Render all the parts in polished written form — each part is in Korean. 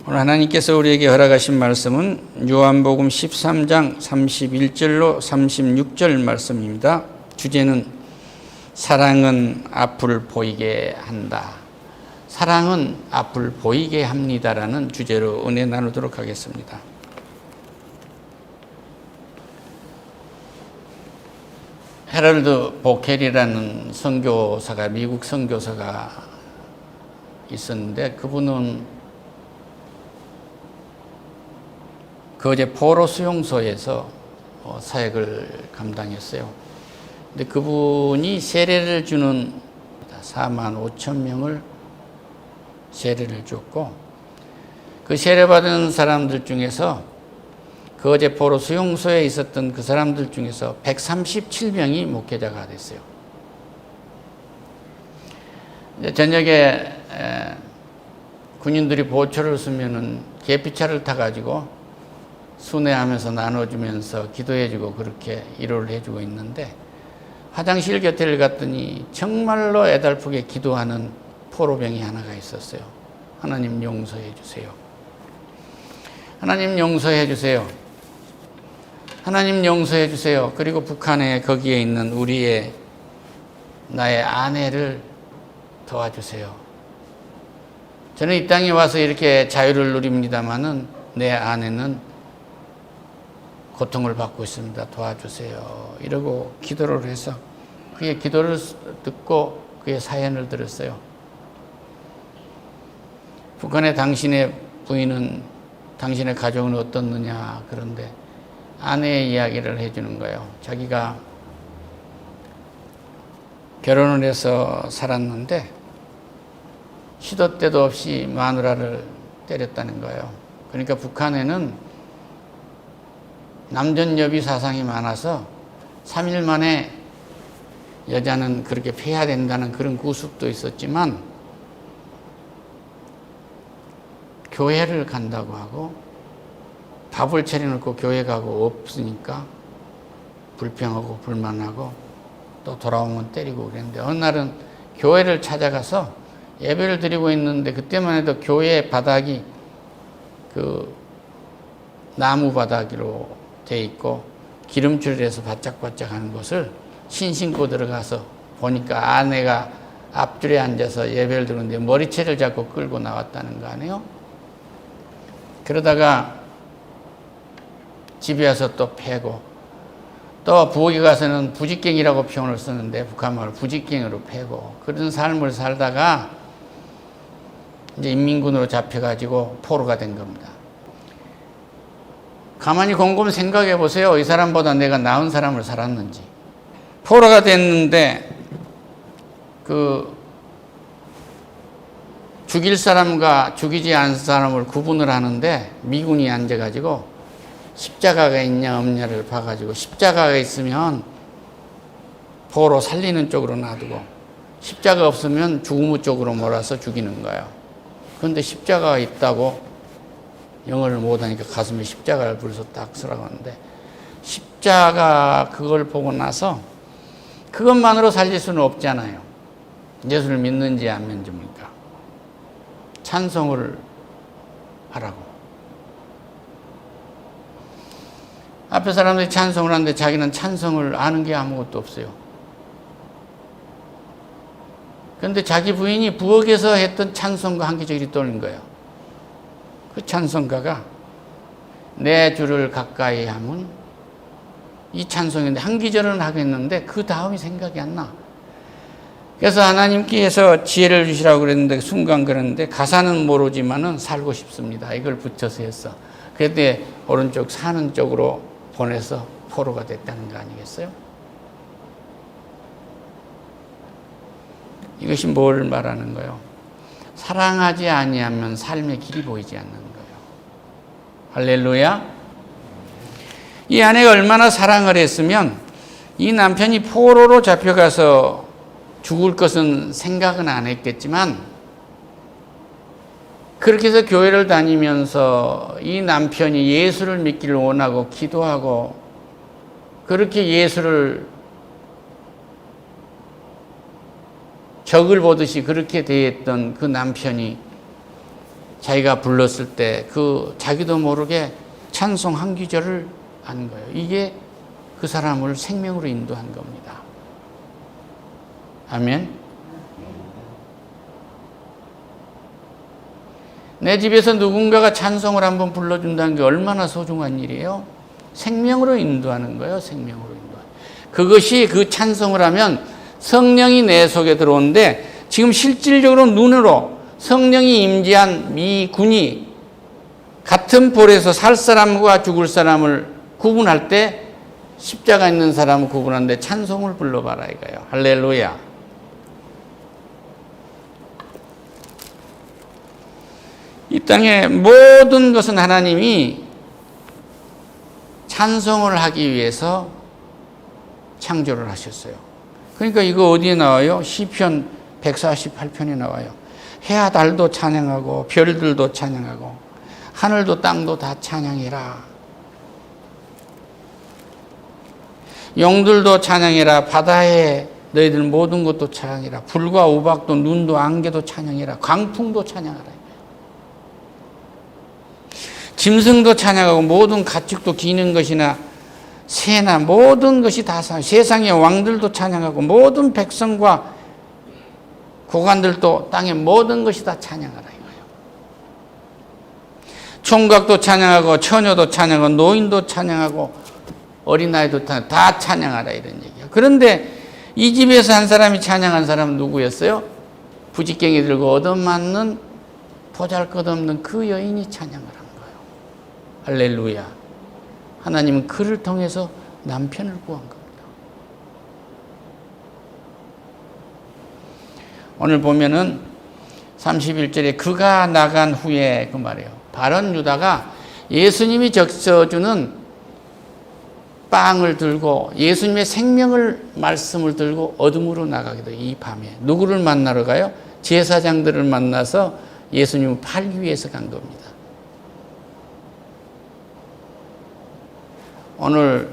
오늘 하나님께서 우리에게 허락하신 말씀은 요한복음 13장 31절로 36절 말씀입니다. 주제는 사랑은 앞을 보이게 한다. 사랑은 앞을 보이게 합니다라는 주제로 은혜 나누도록 하겠습니다. 헤럴드 보켈이라는 선교사가, 미국 선교사가 있었는데, 그분은 거제 포로 수용소에서 사역을 감당했어요. 근데 그분이 세례를 주는 4만 5천 명을 세례를 줬고, 그 세례받은 사람들 중에서 거제 포로 수용소에 있었던 그 사람들 중에서 137명이 목회자가 됐어요. 저녁에 군인들이 보초를 쓰면은 계피차를 타가지고 순회하면서 나눠주면서 기도해주고 그렇게 위로를 해주고 있는데, 화장실 곁을 갔더니 정말로 애달프게 기도하는 포로병이 하나가 있었어요. 하나님 용서해 주세요. 하나님 용서해 주세요. 하나님 용서해 주세요. 그리고 북한에 거기에 있는 나의 아내를 도와주세요. 저는 이 땅에 와서 이렇게 자유를 누립니다마는 내 아내는 고통을 받고 있습니다. 도와주세요. 이러고 기도를 해서 그의 기도를 듣고 그의 사연을 들었어요. 북한의 당신의 부인은, 당신의 가족은 어떻느냐. 그런데 아내의 이야기를 해주는 거예요. 자기가 결혼을 해서 살았는데 시도 때도 없이 마누라를 때렸다는 거예요. 그러니까 북한에는 남전여비 사상이 많아서 3일 만에 여자는 그렇게 패야 된다는 그런 구습도 있었지만, 교회를 간다고 하고 밥을 차려놓고 교회 가고 없으니까 불평하고 불만하고 또 돌아오면 때리고 그랬는데, 어느 날은 교회를 찾아가서 예배를 드리고 있는데, 그때만 해도 교회 바닥이 그 나무 바닥으로 돼 있고 기름칠해서 바짝바짝 하는 것을 신고 들어가서 보니까 아내가 앞줄에 앉아서 예배를 드리는데 머리채를 잡고 끌고 나왔다는 거 아니에요? 그러다가 집에 와서 또 패고, 또 부엌에 가서는 부직갱이라고 표현을 쓰는데 북한말로 부직갱이로 패고, 그런 삶을 살다가 이제 인민군으로 잡혀가지고 포로가 된 겁니다. 가만히 곰곰 생각해 보세요. 이 사람보다 내가 나은 사람을 살았는지. 포로가 됐는데 죽일 사람과 죽이지 않은 사람을 구분을 하는데, 미군이 앉아가지고 십자가가 있냐 없냐를 봐가지고 십자가가 있으면 포로 살리는 쪽으로 놔두고, 십자가 없으면 죽음의 쪽으로 몰아서 죽이는 거예요. 그런데 십자가가 있다고 영어를 못하니까 가슴에 십자가를 불어서 딱 쓰라고 하는데, 십자가 그걸 보고 나서 그것만으로 살릴 수는 없잖아요. 예수를 믿는지 안 믿습니까? 찬송을 하라고. 앞에 사람들이 찬송을 하는데 자기는 찬송을 아는 게 아무것도 없어요. 그런데 자기 부인이 부엌에서 했던 찬송과 한 계절이 떠오른 거예요. 그 찬송가가 내 주를 가까이 하면, 이 찬송인데 한 기절은 하겠는데 그 다음이 생각이 안 나. 그래서 하나님께서 지혜를 주시라고 그랬는데 순간 그랬는데, 가사는 모르지만은 살고 싶습니다. 이걸 붙여서 했어. 그랬더니 오른쪽 사는 쪽으로 보내서 포로가 됐다는 거 아니겠어요? 이것이 뭘 말하는 거예요? 사랑하지 아니하면 삶의 길이 보이지 않는 거예요. 할렐루야. 이 아내가 얼마나 사랑을 했으면 이 남편이 포로로 잡혀가서 죽을 것은 생각은 안 했겠지만, 그렇게 해서 교회를 다니면서 이 남편이 예수를 믿기를 원하고 기도하고 그렇게 예수를 적을 보듯이 그렇게 대했던 그 남편이 자기가 불렀을 때 그 자기도 모르게 찬송 한 구절을 한 거예요. 이게 그 사람을 생명으로 인도한 겁니다. 아멘. 내 집에서 누군가가 찬송을 한번 불러준다는 게 얼마나 소중한 일이에요? 생명으로 인도하는 거예요. 생명으로 인도하는. 그것이 그 찬송을 하면 성령이 내 속에 들어오는데 지금 실질적으로 눈으로 성령이 임재한 이 군이 같은 볼에서 살 사람과 죽을 사람을 구분할 때 십자가 있는 사람을 구분하는데 찬송을 불러봐라 이거예요. 할렐루야. 이 땅의 모든 것은 하나님이 찬송을 하기 위해서 창조를 하셨어요. 그러니까 이거 어디에 나와요? 시편 148편에 나와요. 해와 달도 찬양하고 별들도 찬양하고 하늘도 땅도 다 찬양해라. 용들도 찬양해라. 바다에 너희들 모든 것도 찬양해라. 불과 우박도 눈도 안개도 찬양해라. 광풍도 찬양하라. 짐승도 찬양하고 모든 가축도 기는 것이나 새나 모든 것이 다 세상의 왕들도 찬양하고 모든 백성과 고관들도 땅의 모든 것이 다 찬양하라 이거예요. 총각도 찬양하고 처녀도 찬양하고 노인도 찬양하고 어린아이도 다 찬양하라 이런 얘기예요. 그런데 이 집에서 한 사람이 찬양한 사람은 누구였어요? 부지깽이 들고 얻어맞는 보잘것없는 그 여인이 찬양을 한 거예요. 할렐루야. 하나님은 그를 통해서 남편을 구한 겁니다. 오늘 보면은 31절에 그가 나간 후에 그 말이에요. 바른 유다가 예수님이 적셔주는 빵을 들고 예수님의 생명을 말씀을 들고 어둠으로 나가게 돼요. 이 밤에. 누구를 만나러 가요? 제사장들을 만나서 예수님을 팔기 위해서 간 겁니다. 오늘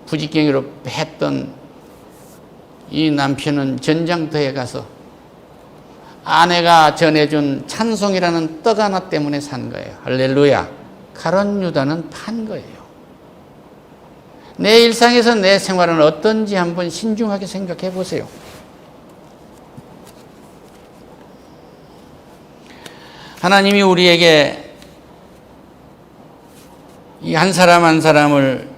부지깽이로 했던 이 남편은 전장터에 가서 아내가 전해준 찬송이라는 떡 하나 때문에 산 거예요. 할렐루야. 가룟 유다는 판 거예요. 내 일상에서 내 생활은 어떤지 한번 신중하게 생각해 보세요. 하나님이 우리에게 이 한 사람 한 사람을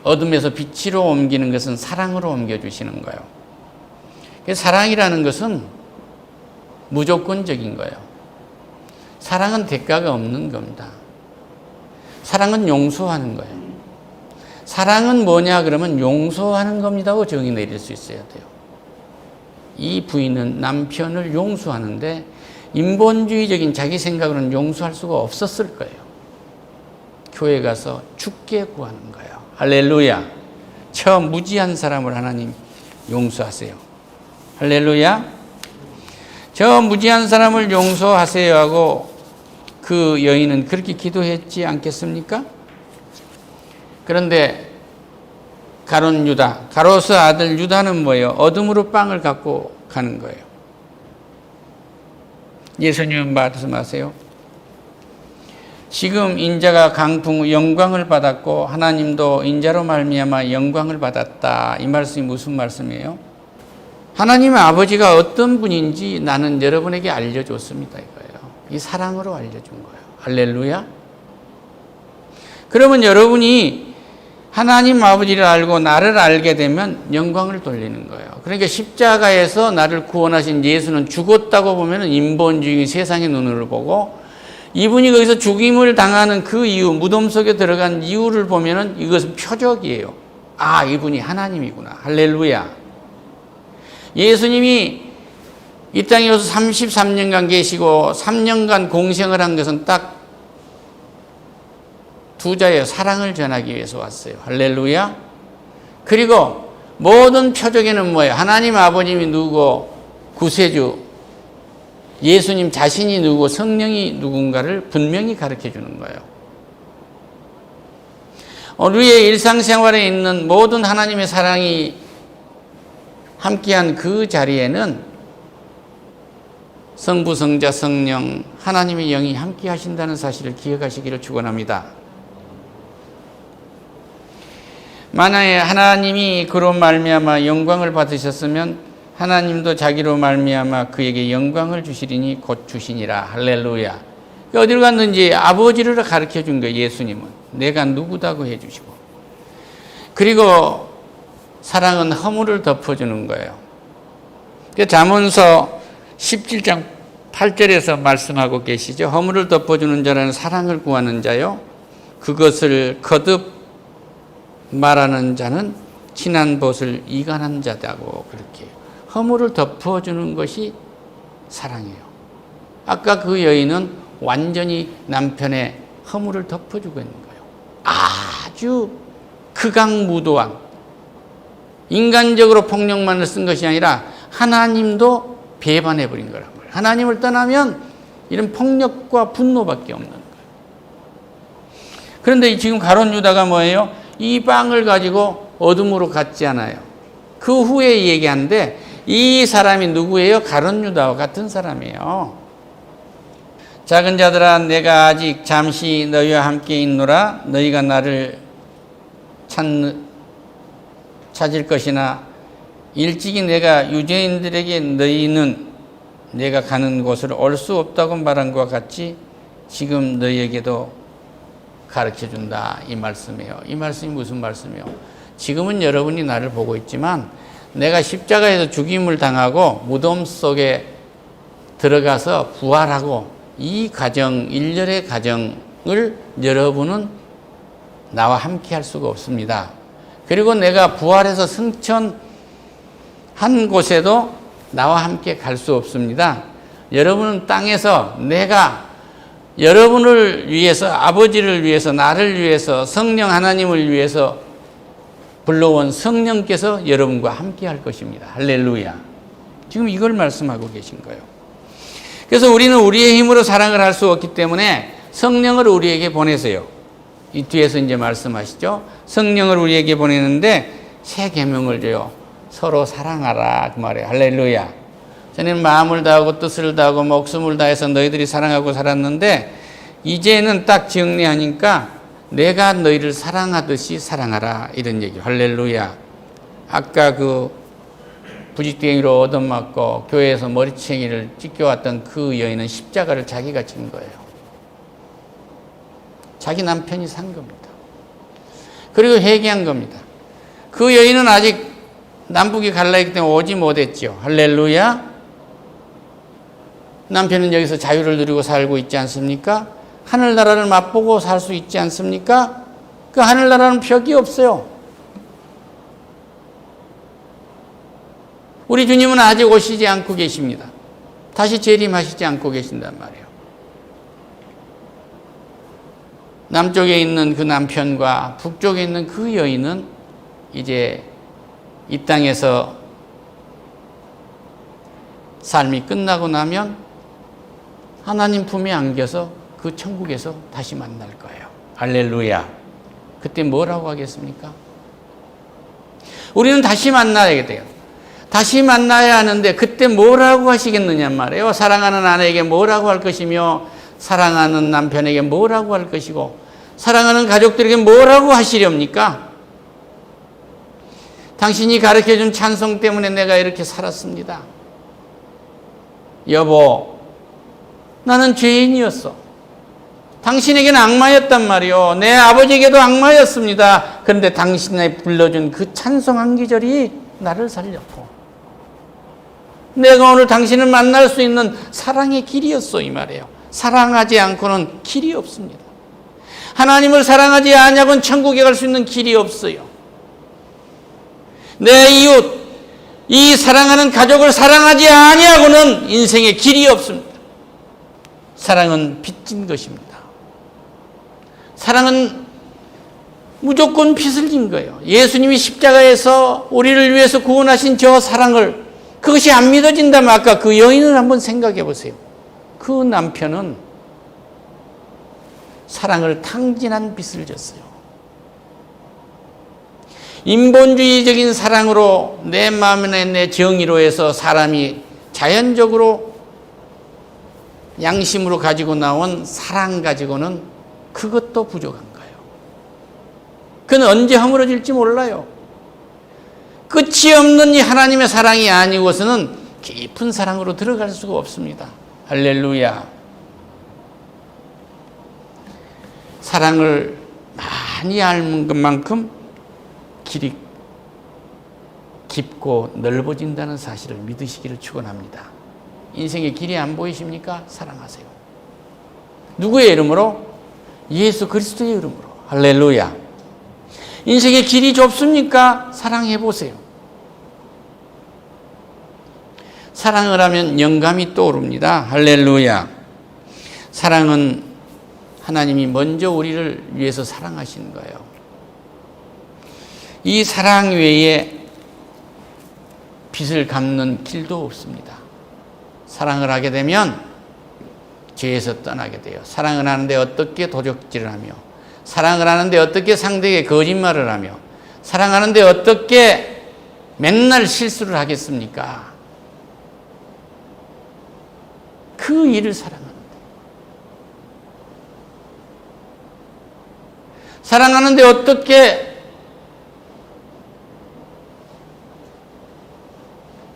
어둠에서 빛으로 옮기는 것은 사랑으로 옮겨주시는 거예요. 사랑이라는 것은 무조건적인 거예요. 사랑은 대가가 없는 겁니다. 사랑은 용서하는 거예요. 사랑은 뭐냐 그러면 용서하는 겁니다고 정의 내릴 수 있어야 돼요. 이 부인은 남편을 용서하는데 인본주의적인 자기 생각으로는 용서할 수가 없었을 거예요. 교회 가서 죽게 구하는 거예요. 할렐루야. 처음 무지한 사람을 하나님 용서하세요. 할렐루야. 저 무지한 사람을 용서하세요 하고 그 여인은 그렇게 기도했지 않겠습니까? 그런데 가룟 유다, 가롯의 아들 유다는 뭐예요? 어둠으로 빵을 갖고 가는 거예요. 예수님은 말씀하세요. 지금 인자가 강풍 영광을 받았고 하나님도 인자로 말미암아 영광을 받았다. 이 말씀이 무슨 말씀이에요? 하나님의 아버지가 어떤 분인지 나는 여러분에게 알려줬습니다 이거예요. 이 사랑으로 알려준 거예요. 할렐루야. 그러면 여러분이 하나님 아버지를 알고 나를 알게 되면 영광을 돌리는 거예요. 그러니까 십자가에서 나를 구원하신 예수는 죽었다고 보면 인본주의 세상의 눈으로 보고 이분이 거기서 죽임을 당하는 그 이유, 무덤 속에 들어간 이유를 보면 이것은 표적이에요. 아, 이분이 하나님이구나. 할렐루야. 예수님이 이 땅에 와서 33년간 계시고 3년간 공생을 한 것은 딱 두 자예요. 사랑을 전하기 위해서 왔어요. 할렐루야. 그리고 모든 표적에는 뭐예요? 하나님 아버님이 누구고 구세주 예수님 자신이 누구고 성령이 누군가를 분명히 가르쳐 주는 거예요. 우리의 일상생활에 있는 모든 하나님의 사랑이 함께한 그 자리에는 성부, 성자, 성령 하나님의 영이 함께 하신다는 사실을 기억하시기를 축원합니다. 만약에 하나님이 그로 말미암아 영광을 받으셨으면 하나님도 자기로 말미암아 그에게 영광을 주시리니 곧 주시니라. 할렐루야. 어디를 갔는지 아버지를 가르쳐 준 거예요. 예수님은 내가 누구다고 해주시고, 그리고 사랑은 허물을 덮어주는 거예요. 잠언서 17장 8절에서 말씀하고 계시죠. 허물을 덮어주는 자라는 사랑을 구하는 자요, 그것을 거듭 말하는 자는 친한 벗을 이간한 자다고. 그렇게 허물을 덮어주는 것이 사랑이에요. 아까 그 여인은 완전히 남편의 허물을 덮어주고 있는 거예요. 아주 극악무도한, 인간적으로 폭력만을 쓴 것이 아니라 하나님도 배반해버린 거란 말이에요. 하나님을 떠나면 이런 폭력과 분노밖에 없는 거예요. 그런데 지금 가룟 유다가 뭐예요? 이 빵을 가지고 어둠으로 갔지 않아요. 그 후에 얘기하는데 이 사람이 누구예요? 가룟 유다와 같은 사람이에요. 작은 자들아, 내가 아직 잠시 너희와 함께 있노라. 너희가 나를 찾을 것이나 일찍이 내가 유대인들에게 너희는 내가 가는 곳을 올 수 없다고 말한 것과 같이 지금 너희에게도 가르쳐준다, 이 말씀이에요. 이 말씀이 무슨 말씀이에요? 지금은 여러분이 나를 보고 있지만 내가 십자가에서 죽임을 당하고 무덤 속에 들어가서 부활하고 이 과정, 일렬의 과정을 여러분은 나와 함께 할 수가 없습니다. 그리고 내가 부활해서 승천한 곳에도 나와 함께 갈 수 없습니다. 여러분은 땅에서 내가 여러분을 위해서, 아버지를 위해서, 나를 위해서, 성령 하나님을 위해서 불러온 성령께서 여러분과 함께 할 것입니다. 할렐루야. 지금 이걸 말씀하고 계신 거예요. 그래서 우리는 우리의 힘으로 사랑을 할 수 없기 때문에 성령을 우리에게 보내세요. 이 뒤에서 이제 말씀하시죠. 성령을 우리에게 보내는데 새 계명을 줘요. 서로 사랑하라, 그 말이에요. 할렐루야. 전에는 마음을 다하고 뜻을 다하고 목숨을 다해서 너희들이 사랑하고 살았는데 이제는 딱 정리하니까 내가 너희를 사랑하듯이 사랑하라, 이런 얘기. 할렐루야. 아까 그 부지깽이로 얻어맞고 교회에서 머리챙이를 찢겨왔던 그 여인은 십자가를 자기가 진 거예요. 자기 남편이 산 겁니다. 그리고 회개한 겁니다. 그 여인은 아직 남북이 갈라있기 때문에 오지 못했죠. 할렐루야. 남편은 여기서 자유를 누리고 살고 있지 않습니까? 하늘나라를 맛보고 살 수 있지 않습니까? 그 하늘나라는 벽이 없어요. 우리 주님은 아직 오시지 않고 계십니다. 다시 재림하시지 않고 계신단 말이에요. 남쪽에 있는 그 남편과 북쪽에 있는 그 여인은 이제 이 땅에서 삶이 끝나고 나면 하나님 품에 안겨서 그 천국에서 다시 만날 거예요. 할렐루야. 그때 뭐라고 하겠습니까? 우리는 다시 만나야 돼요. 다시 만나야 하는데 그때 뭐라고 하시겠느냐 말이에요. 사랑하는 아내에게 뭐라고 할 것이며, 사랑하는 남편에게 뭐라고 할 것이고, 사랑하는 가족들에게 뭐라고 하시렵니까? 당신이 가르쳐준 찬송 때문에 내가 이렇게 살았습니다. 여보, 나는 죄인이었어. 당신에게는 악마였단 말이요. 내 아버지에게도 악마였습니다. 그런데 당신이 불러준 그 찬송 한 기절이 나를 살렸고, 내가 오늘 당신을 만날 수 있는 사랑의 길이었어, 이 말이에요. 사랑하지 않고는 길이 없습니다. 하나님을 사랑하지 않냐고는 천국에 갈 수 있는 길이 없어요. 내 이웃, 이 사랑하는 가족을 사랑하지 아니하고는 인생에 길이 없습니다. 사랑은 빚진 것입니다. 사랑은 무조건 빚을 진 거예요. 예수님이 십자가에서 우리를 위해서 구원하신 저 사랑을, 그것이 안 믿어진다면 아까 그 여인을 한번 생각해 보세요. 그 남편은 사랑을 탕진한 빚을 졌어요. 인본주의적인 사랑으로 내 마음에 내 정의로 해서 사람이 자연적으로 양심으로 가지고 나온 사랑 가지고는 그것도 부족한 거예요. 그건 언제 허물어질지 몰라요. 끝이 없는 이 하나님의 사랑이 아니고서는 깊은 사랑으로 들어갈 수가 없습니다. 할렐루야. 사랑을 많이 알는 것만큼 길이 깊고 넓어진다는 사실을 믿으시기를 축원합니다. 인생의 길이 안 보이십니까? 사랑하세요. 누구의 이름으로? 예수 그리스도의 이름으로. 할렐루야. 인생의 길이 좁습니까? 사랑해 보세요. 사랑을 하면 영감이 떠오릅니다. 할렐루야. 사랑은 하나님이 먼저 우리를 위해서 사랑하시는 거예요. 이 사랑 외에 빚을 갚는 길도 없습니다. 사랑을 하게 되면 죄에서 떠나게 돼요. 사랑을 하는데 어떻게 도적질을 하며, 사랑을 하는데 어떻게 상대에게 거짓말을 하며, 사랑하는데 어떻게 맨날 실수를 하겠습니까? 그 일을 사랑하는데. 사랑하는데 어떻게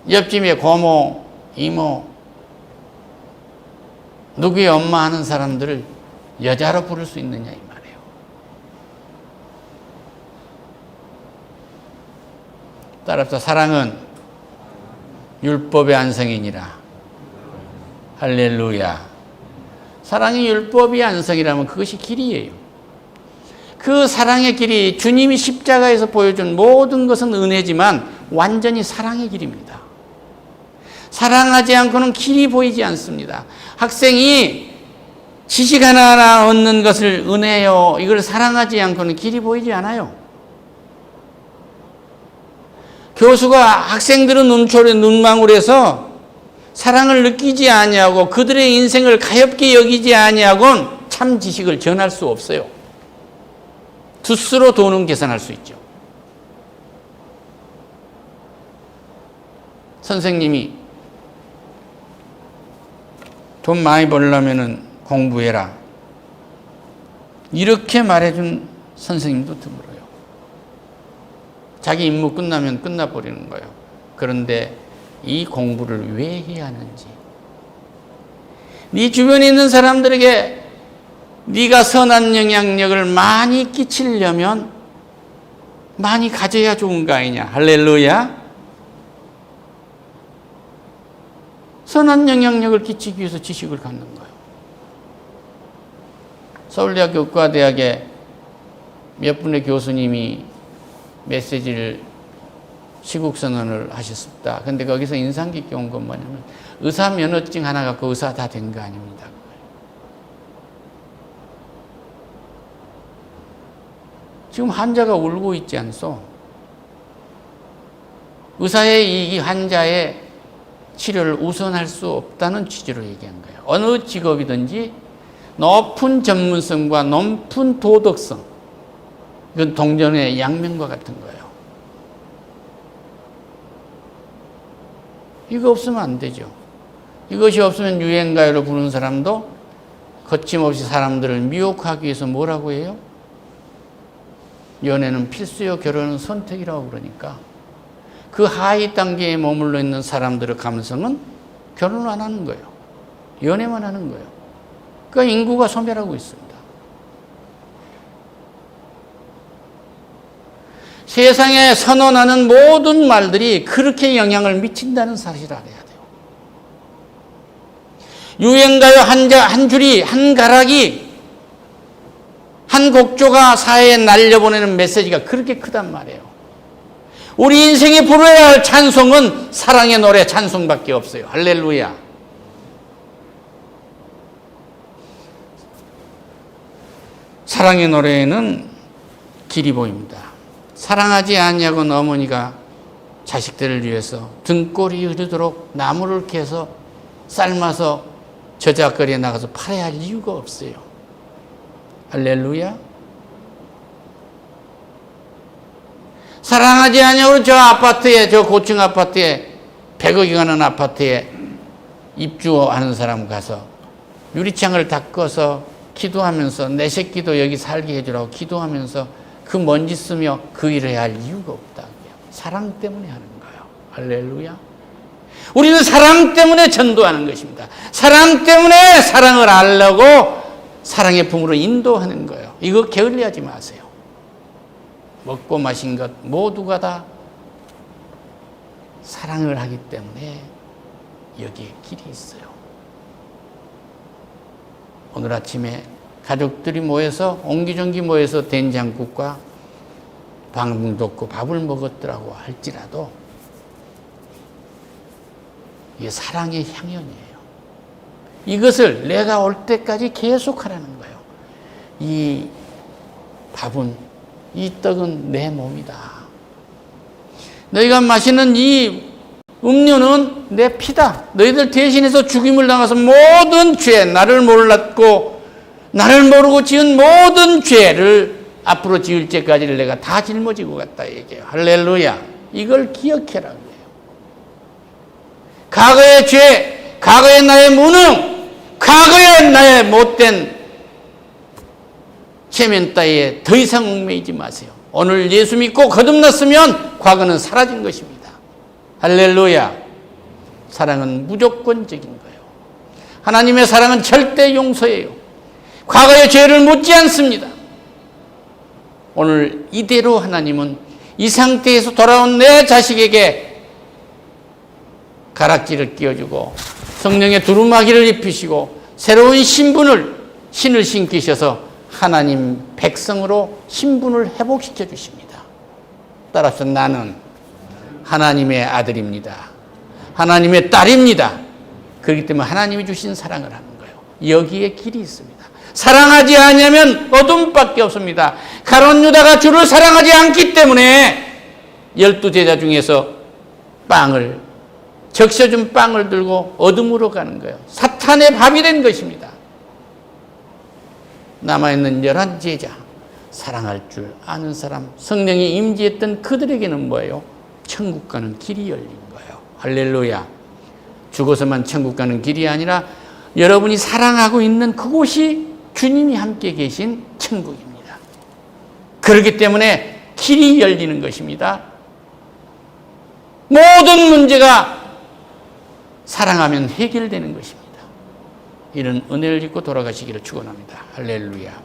옆집에 고모, 이모, 누구의 엄마 하는 사람들을 여자로 부를 수 있느냐 이 말이에요. 따라서 사랑은 율법의 안성이니라. 할렐루야. 사랑이 율법이 안성이라면 그것이 길이에요. 그 사랑의 길이 주님이 십자가에서 보여준 모든 것은 은혜지만 완전히 사랑의 길입니다. 사랑하지 않고는 길이 보이지 않습니다. 학생이 지식 하나하나 얻는 것을 은혜요, 이걸 사랑하지 않고는 길이 보이지 않아요. 교수가 학생들은 눈망울에서 사랑을 느끼지 아니하고 그들의 인생을 가엽게 여기지 아니하고는 참 지식을 전할 수 없어요. 두수로 돈은 계산할 수 있죠. 선생님이 돈 많이 벌려면 공부해라, 이렇게 말해준 선생님도 드물어요. 자기 임무 끝나면 끝나버리는 거예요. 그런데 이 공부를 왜 해야 하는지, 네 주변에 있는 사람들에게 네가 선한 영향력을 많이 끼치려면 많이 가져야 좋은 거 아니냐. 할렐루야. 선한 영향력을 끼치기 위해서 지식을 갖는 거예요. 서울대학교 의과대학에 몇 분의 교수님이 메시지를 시국선언을 하셨습니다. 근데 거기서 인상 깊게 온 건 뭐냐면 의사 면허증 하나 갖고 의사 다 된 거 아닙니다. 지금 환자가 울고 있지 않소? 의사의 이 환자의 치료를 우선할 수 없다는 취지로 얘기한 거예요. 어느 직업이든지 높은 전문성과 높은 도덕성, 이건 동전의 양면과 같은 거예요. 이거 없으면 안 되죠. 이것이 없으면 유행가요를 부르는 사람도 거침없이 사람들을 미혹하기 위해서 뭐라고 해요? 연애는 필수요, 결혼은 선택이라고 그러니까 그 하위 단계에 머물러 있는 사람들의 감성은 결혼을 안 하는 거예요. 연애만 하는 거예요. 그러니까 인구가 소멸하고 있습니다. 세상에 선언하는 모든 말들이 그렇게 영향을 미친다는 사실을 알아야 돼요. 유행가요 한 줄이, 한 가락이, 한 곡조가 사회에 날려보내는 메시지가 그렇게 크단 말이에요. 우리 인생에 부르어야 할 찬송은 사랑의 노래 찬송밖에 없어요. 할렐루야. 사랑의 노래에는 길이 보입니다. 사랑하지 아니하고는 어머니가 자식들을 위해서 등골이 흐르도록 나무를 캐서 삶아서 저작거리에 나가서 팔아야 할 이유가 없어요. 할렐루야. 사랑하지 아니하고 저 아파트에, 저 고층 아파트에, 100억이 가는 아파트에 입주하는 사람 가서 유리창을 닦아서 기도하면서 내 새끼도 여기 살게 해주라고 기도하면서 그 먼지 쓰며 그 일을 해야 할 이유가 없다. 사랑 때문에 하는 거예요. 할렐루야. 우리는 사랑 때문에 전도하는 것입니다. 사랑 때문에 사랑을 알려고 사랑의 품으로 인도하는 거예요. 이거 게을리하지 마세요. 먹고 마신 것 모두가 다 사랑을 하기 때문에 여기에 길이 있어요. 오늘 아침에 가족들이 모여서 옹기종기 모여서 된장국과 방문 덮고 밥을 먹었더라고 할지라도 이게 사랑의 향연이에요. 이것을 내가 올 때까지 계속하라는 거예요. 이 밥은, 이 떡은 내 몸이다. 너희가 마시는 이 음료는 내 피다. 너희들 대신해서 죽임을 당해서 모든 죄, 나를 몰랐고 나를 모르고 지은 모든 죄를 앞으로 지을 죄까지를 내가 다 짊어지고 갔다 얘기해요. 할렐루야. 이걸 기억해라. 과거의 죄, 과거의 나의 무능, 과거의 나의 못된 체면 따위에 더 이상 얽매이지 마세요. 오늘 예수 믿고 거듭났으면 과거는 사라진 것입니다. 할렐루야. 사랑은 무조건적인 거예요. 하나님의 사랑은 절대 용서예요. 과거의 죄를 묻지 않습니다. 오늘 이대로 하나님은 이 상태에서 돌아온 내 자식에게 가락지를 끼워주고 성령의 두루마기를 입히시고 새로운 신을 신기셔서 하나님 백성으로 신분을 회복시켜 주십니다. 따라서 나는 하나님의 아들입니다. 하나님의 딸입니다. 그렇기 때문에 하나님이 주신 사랑을 하는 거예요. 여기에 길이 있습니다. 사랑하지 않으면 어둠밖에 없습니다. 가룟 유다가 주를 사랑하지 않기 때문에 12제자 중에서 적셔준 빵을 들고 어둠으로 가는 거예요. 사탄의 밥이 된 것입니다. 남아있는 11제자, 사랑할 줄 아는 사람, 성령이 임재했던 그들에게는 뭐예요? 천국 가는 길이 열린 거예요. 할렐루야. 죽어서만 천국 가는 길이 아니라 여러분이 사랑하고 있는 그곳이 주님이 함께 계신 천국입니다. 그렇기 때문에 길이 열리는 것입니다. 모든 문제가 사랑하면 해결되는 것입니다. 이런 은혜를 입고 돌아가시기를 축원합니다. 할렐루야.